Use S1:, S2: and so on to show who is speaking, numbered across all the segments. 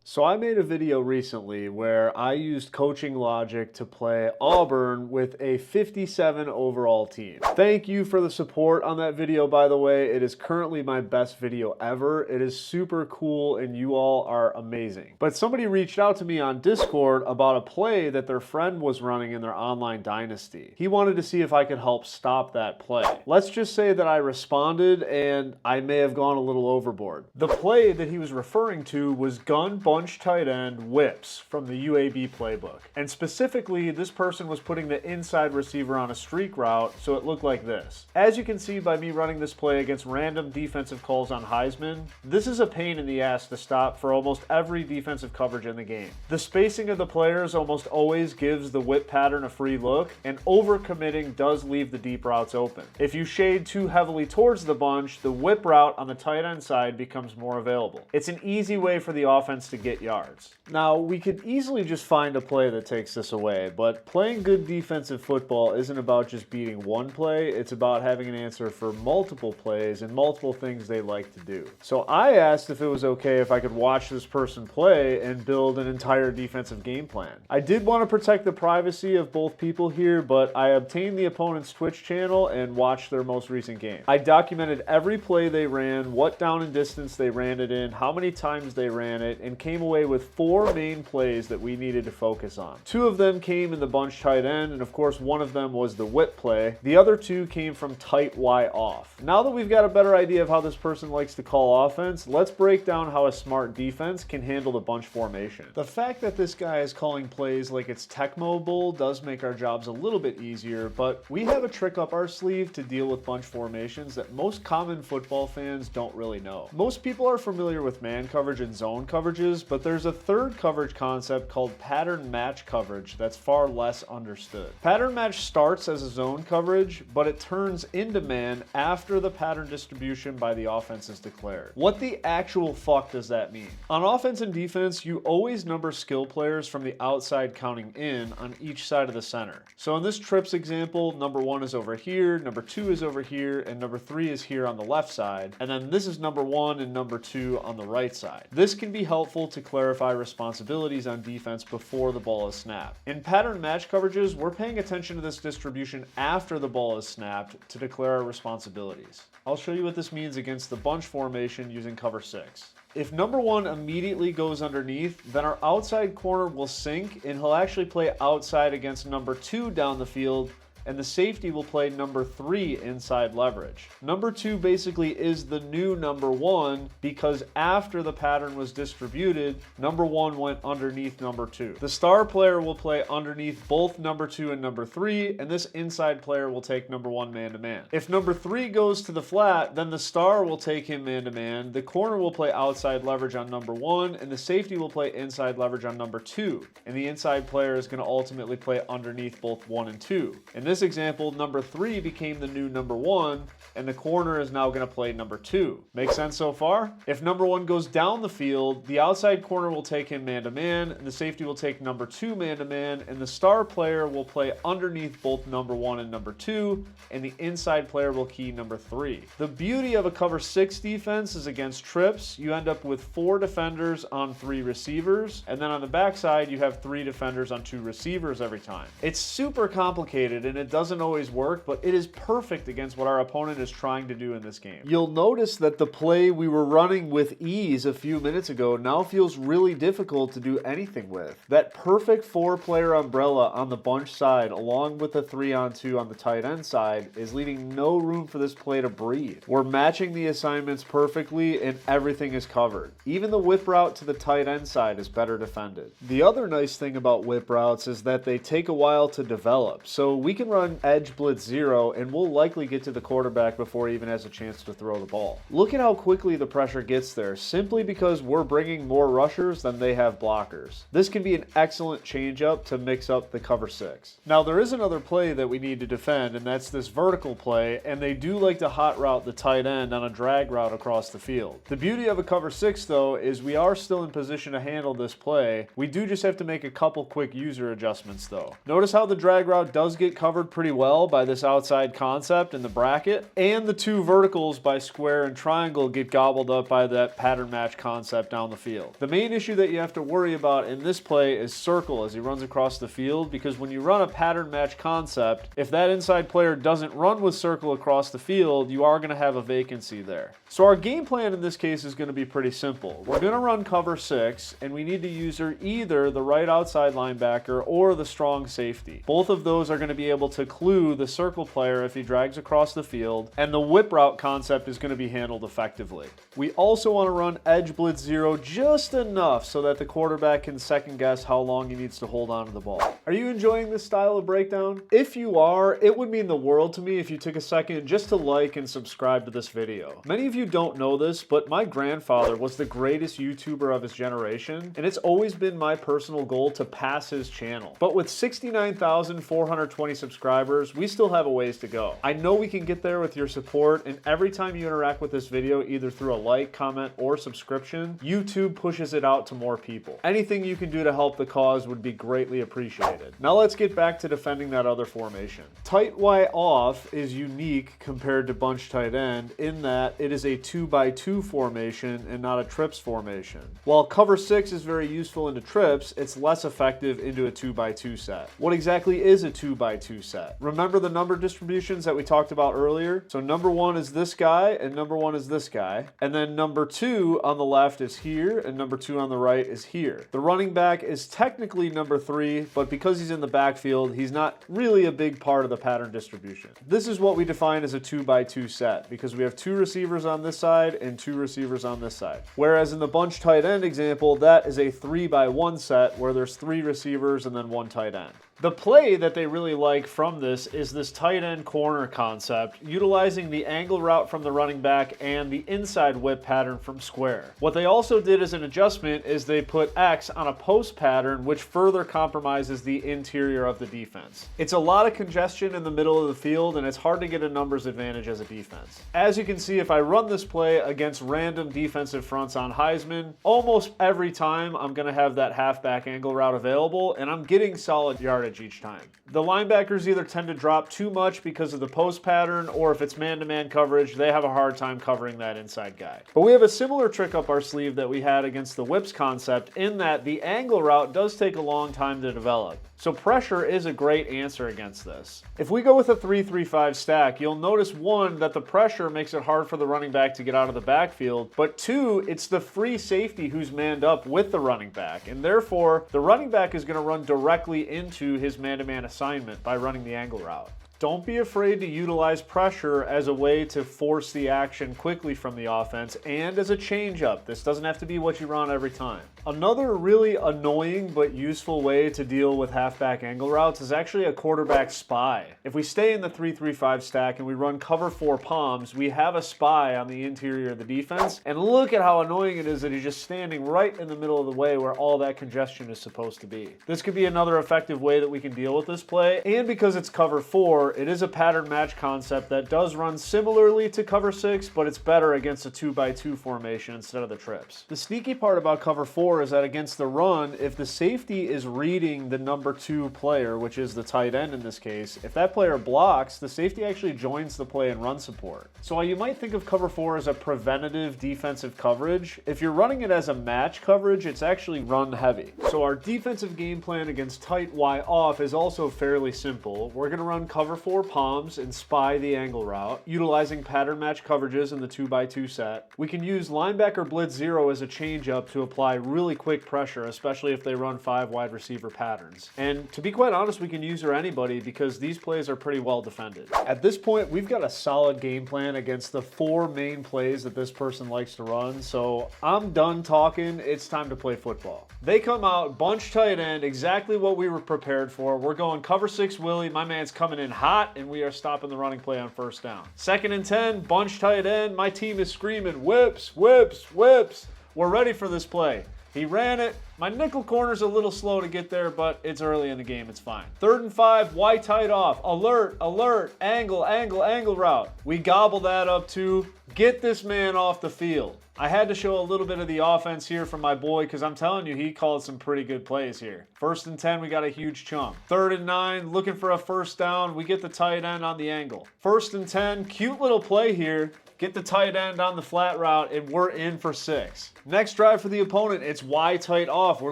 S1: So I made a video recently where I used coaching logic to play Auburn with a 57 overall team. Thank you for the support on that video, by the way. It is currently my best video ever. It is super cool and you all are amazing. But somebody reached out to me on Discord about a play that their friend was running in their online dynasty. He wanted to see if I could help stop that play. Let's just say that I responded and I may have gone a little overboard. The play that he was referring to was gun bunch tight end whips from the UAB playbook. And specifically, this person was putting the inside receiver on a streak route, so it looked like this. As you can see by me running this play against random defensive calls on Heisman, this is a pain in the ass to stop for almost every defensive coverage in the game. The spacing of the players almost always gives the whip pattern a free look, and overcommitting does leave the deep routes open. If you shade too heavily towards the bunch, the whip route on the tight end side becomes more available. It's an easy way for the offense to get yards. Now, we could easily just find a play that takes this away, but playing good defensive football isn't about just beating one play, it's about having an answer for multiple plays and multiple things they like to do. So I asked if it was okay if I could watch this person play and build an entire defensive game plan. I did want to protect the privacy of both people here, but I obtained the opponent's Twitch channel and watched their most recent game. I documented every play they ran, what down and distance they ran it in, how many times they ran it, and came away with 4 main plays that we needed to focus on. 2 of them came in the bunch tight end, and of course one of them was the whip play. The other 2 came from tight Y off. Now that we've got a better idea of how this person likes to call offense, let's break down how a smart defense can handle the bunch formation. The fact that this guy is calling plays like it's Tecmo Bowl does make our jobs a little bit easier, but we have a trick up our sleeve to deal with bunch formations that most common football fans don't really know. Most people are familiar with man coverage and zone coverages, but there's a third coverage concept called pattern match coverage that's far less understood. Pattern match starts as a zone coverage, but it turns into man after the pattern distribution by the offense is declared. What the actual fuck does that mean? On offense and defense, you always number skill players from the outside counting in on each side of the center. So in this trips example, number 1 is over here, number 2 is over here, and number 3 is here on the left side, and then this is number 1 and number 2 on the right side. This can be helpful to clarify responsibilities on defense before the ball is snapped. In pattern match coverages, we're paying attention to this distribution after the ball is snapped to declare our responsibilities. I'll show you what this means against the bunch formation using cover 6. If number 1 immediately goes underneath, then our outside corner will sink and he'll actually play outside against number 2 down the field, and the safety will play number 3 inside leverage. Number 2 basically is the new number 1 because after the pattern was distributed, number 1 went underneath number 2. The star player will play underneath both number 2 and number 3, and this inside player will take number 1 man-to-man. If number 3 goes to the flat, then the star will take him man-to-man, the corner will play outside leverage on number 1, and the safety will play inside leverage on number 2. And the inside player is going to ultimately play underneath both 1 and 2. In this example, number 3 became the new number 1, and the corner is now going to play number 2. Make sense so far? If number 1 goes down the field, the outside corner will take him man-to-man, and the safety will take number 2 man-to-man, and the star player will play underneath both number 1 and number 2, and the inside player will key number 3. The beauty of a cover 6 defense is against trips, you end up with 4 defenders on 3 receivers, and then on the backside you have 3 defenders on 2 receivers every time. It's super complicated, and it doesn't always work, but it is perfect against what our opponent is trying to do in this game. You'll notice that the play we were running with ease a few minutes ago now feels really difficult to do anything with. That perfect 4-player umbrella on the bunch side along with the 3-on-2 on the tight end side is leaving no room for this play to breathe. We're matching the assignments perfectly and everything is covered. Even the whip route to the tight end side is better defended. The other nice thing about whip routes is that they take a while to develop, so we can run edge blitz 0 and we'll likely get to the quarterback before he even has a chance to throw the ball. Look at how quickly the pressure gets there simply because we're bringing more rushers than they have blockers. This can be an excellent changeup to mix up the cover 6. Now there is another play that we need to defend, and that's this vertical play, and they do like to hot route the tight end on a drag route across the field. The beauty of a cover 6 though is we are still in position to handle this play. We do just have to make a couple quick user adjustments though. Notice how the drag route does get covered covered pretty well by this outside concept in the bracket, and the two verticals by square and triangle get gobbled up by that pattern match concept down the field. The main issue that you have to worry about in this play is circle as he runs across the field, because when you run a pattern match concept, if that inside player doesn't run with circle across the field, you are going to have a vacancy there. So our game plan in this case is going to be pretty simple. We're going to run cover 6, and we need to use either the right outside linebacker or the strong safety. Both of those are going to be able to clue the circle player if he drags across the field, and the whip route concept is going to be handled effectively. We also want to run edge blitz 0 just enough so that the quarterback can second guess how long he needs to hold on to the ball. Are you enjoying this style of breakdown? If you are, it would mean the world to me if you took a second just to like and subscribe to this video. Many of you don't know this, but my grandfather was the greatest YouTuber of his generation, and it's always been my personal goal to pass his channel. But with 69,420 subscribers, we still have a ways to go. I know we can get there with your support, and every time you interact with this video, either through a like, comment, or subscription, YouTube pushes it out to more people. Anything you can do to help the cause would be greatly appreciated. Now let's get back to defending that other formation. Tight Y off is unique compared to bunch tight end in that it is a 2x2 formation and not a trips formation. While cover 6 is very useful into trips, it's less effective into a 2x2 set. What exactly is a 2x2 set? Remember the number distributions that we talked about earlier? So number 1 is this guy, and number 1 is this guy. And then number 2 on the left is here, and number 2 on the right is here. The running back is technically number 3, but because he's in the backfield, he's not really a big part of the pattern distribution. This is what we define as a 2x2 set, because we have 2 receivers on this side and 2 receivers on this side. Whereas in the bunch tight end example, that is a 3x1 set where there's 3 receivers and then 1 tight end. The play that they really like from this is this tight end corner concept, utilizing the angle route from the running back and the inside whip pattern from square. What they also did as an adjustment is they put X on a post pattern, which further compromises the interior of the defense. It's a lot of congestion in the middle of the field, and it's hard to get a numbers advantage as a defense. As you can see, if I run this play against random defensive fronts on Heisman, almost every time I'm going to have that halfback angle route available, and I'm getting solid yardage each time. The linebackers either tend to drop too much because of the post pattern, or if it's man-to-man coverage, they have a hard time covering that inside guy. But we have a similar trick up our sleeve that we had against the whips concept, in that the angle route does take a long time to develop. So pressure is a great answer against this. If we go with a 3-3-5 stack, you'll notice 1, that the pressure makes it hard for the running back to get out of the backfield, but 2, it's the free safety who's manned up with the running back, and therefore the running back is going to run directly into his man-to-man assignment by running the angle route. Don't be afraid to utilize pressure as a way to force the action quickly from the offense and as a change-up. This doesn't have to be what you run every time. Another really annoying but useful way to deal with halfback angle routes is actually a quarterback spy. If we stay in the 3-3-5 stack and we run cover 4 palms, we have a spy on the interior of the defense, and look at how annoying it is that he's just standing right in the middle of the way where all that congestion is supposed to be. This could be another effective way that we can deal with this play, and because it's cover 4, it is a pattern match concept that does run similarly to cover 6, but it's better against a 2x2 formation instead of the trips. The sneaky part about cover 4 is that against the run, if the safety is reading the number 2 player, which is the tight end in this case, if that player blocks, the safety actually joins the play in run support. So while you might think of cover 4 as a preventative defensive coverage, if you're running it as a match coverage, it's actually run heavy. So our defensive game plan against tight Y off is also fairly simple. We're going to run cover 4 palms and spy the angle route, utilizing pattern match coverages in the 2x2 set. We can use linebacker blitz 0 as a change-up to apply really quick pressure, especially if they run 5 wide receiver patterns. And to be quite honest, we can use anybody because these plays are pretty well defended. At this point, we've got a solid game plan against the 4 main plays that this person likes to run, so I'm done talking. It's time to play football. They come out, bunch tight end, exactly what we were prepared for. We're going cover 6 Willie. My man's coming in hot, and we are stopping the running play on first down. 2nd and 10, bunch tight end. My team is screaming, whips, whips, whips. We're ready for this play. He ran it. My nickel corner's a little slow to get there, but it's early in the game. It's fine. 3rd and 5, wide tight off. Alert, alert, angle, angle, angle route. We gobble that up too. Get this man off the field. I had to show a little bit of the offense here from my boy because I'm telling you, he called some pretty good plays here. 1st and 10, we got a huge chunk. 3rd and 9, looking for a 1st down. We get the tight end on the angle. 1st and 10, cute little play here. Get the tight end on the flat route, and we're in for 6. Next drive for the opponent, it's wide tight off. We're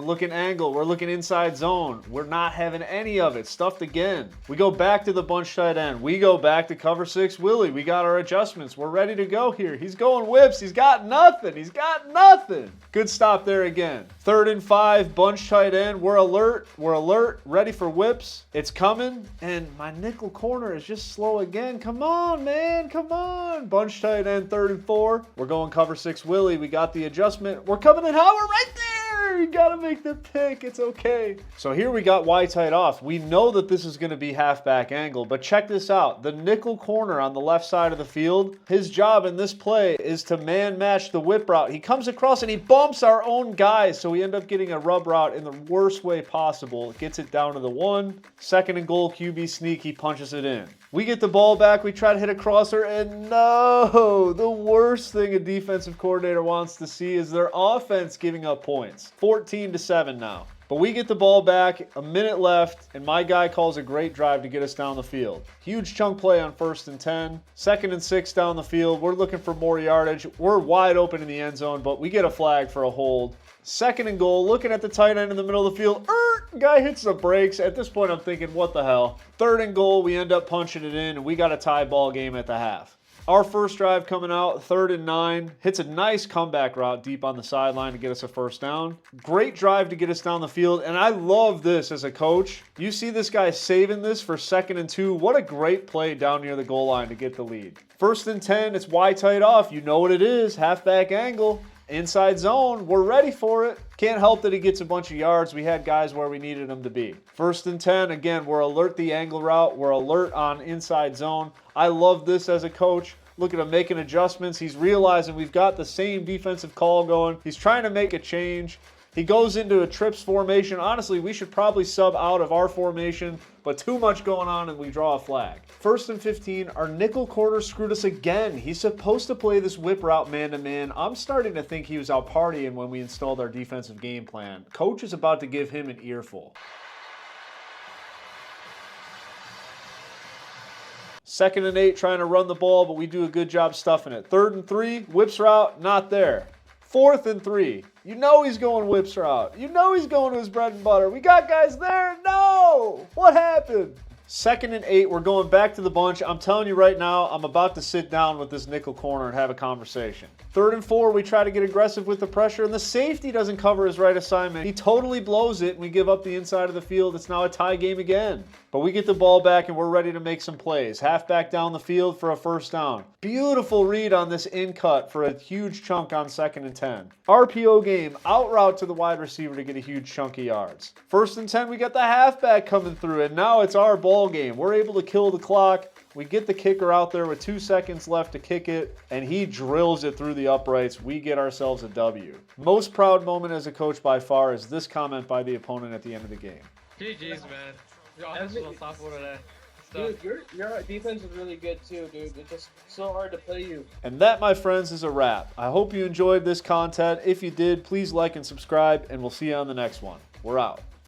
S1: looking angle. We're looking inside zone. We're not having any of it. Stuffed again. We go back to the bunch tight end. We go back to cover 6 Willie. We got our adjustments. We're ready to go here. He's going whips. He's got nothing. He's got nothing. Good stop there again. 3rd and 5, bunch tight end. We're alert. We're alert. Ready for whips. It's coming. And my nickel corner is just slow again. Come on, man. Come on. Bunch tight end, 3rd and 4. We're going cover 6 Willie. We got the adjustment. We're coming in hot. We're right there. You got to make the pick. It's okay. So here we got wide tight off. We know that this is going to be halfback angle, but check this out. The nickel corner on the left side of the field, his job in this play is to man match the whip route. He comes across and he bumps our own guys, so we end up getting a rub route in the worst way possible. Gets it down to the 1. 2nd and goal, QB sneak. He punches it in. We get the ball back. We try to hit a crosser, and no, the worst thing a defensive coordinator wants to see is their offense giving up points. 14-7 now. But we get the ball back, a minute left, and my guy calls a great drive to get us down the field. Huge chunk play on 1st and 10. 2nd and 6 down the field. We're looking for more yardage. We're wide open in the end zone, but we get a flag for a hold. 2nd and goal, looking at the tight end in the middle of the field. Guy hits the brakes. At this point, I'm thinking, what the hell? 3rd and goal, we end up punching it in, and we got a tie ball game at the half. Our first drive coming out, 3rd and 9, hits a nice comeback route deep on the sideline to get us a 1st down. Great drive to get us down the field, and I love this as a coach. You see this guy saving this for 2nd and 2. What a great play down near the goal line to get the lead. 1st and 10, it's wide tight off. You know what it is, halfback angle. Inside zone, we're ready for it. Can't help that he gets a bunch of yards. We had guys where we needed him to be. 1st and 10, again, we're alert the angle route. We're alert on inside zone. I love this as a coach. Look at him making adjustments. He's realizing we've got the same defensive call going. He's trying to make a change. He goes into a trips formation. Honestly, we should probably sub out of our formation, but too much going on and we draw a flag. 1st and 15, our nickel corner screwed us again. He's supposed to play this whip route man-to-man. I'm starting to think he was out partying when we installed our defensive game plan. Coach is about to give him an earful. 2nd and 8, trying to run the ball, but we do a good job stuffing it. 3rd and 3, whips route, not there. 4th and 3. You know he's going whips route. You know he's going to his bread and butter. We got guys there. No! What happened? 2nd and 8, we're going back to the bunch. I'm telling you right now, I'm about to sit down with this nickel corner and have a conversation. 3rd and 4, we try to get aggressive with the pressure, and the safety doesn't cover his right assignment. He totally blows it, and we give up the inside of the field. It's now a tie game again. But we get the ball back, and we're ready to make some plays. Halfback down the field for a 1st down. Beautiful read on this in cut for a huge chunk on 2nd and 10. RPO game, out route to the wide receiver to get a huge chunk of yards. 1st and 10, we got the halfback coming through, and now it's our ball game. We're able to kill the clock. We get the kicker out there with 2 seconds left to kick it, and he drills it through the uprights. We get ourselves a W. Most proud moment as a coach by far is this comment by the opponent at the end of the game.
S2: GG's, man. Your offense was unstoppable today.
S3: Dude, your defense is really good too, dude. It's just so hard to play you.
S1: And that, my friends, is a wrap. I hope you enjoyed this content. If you did, please like and subscribe, and we'll see you on the next one. We're out.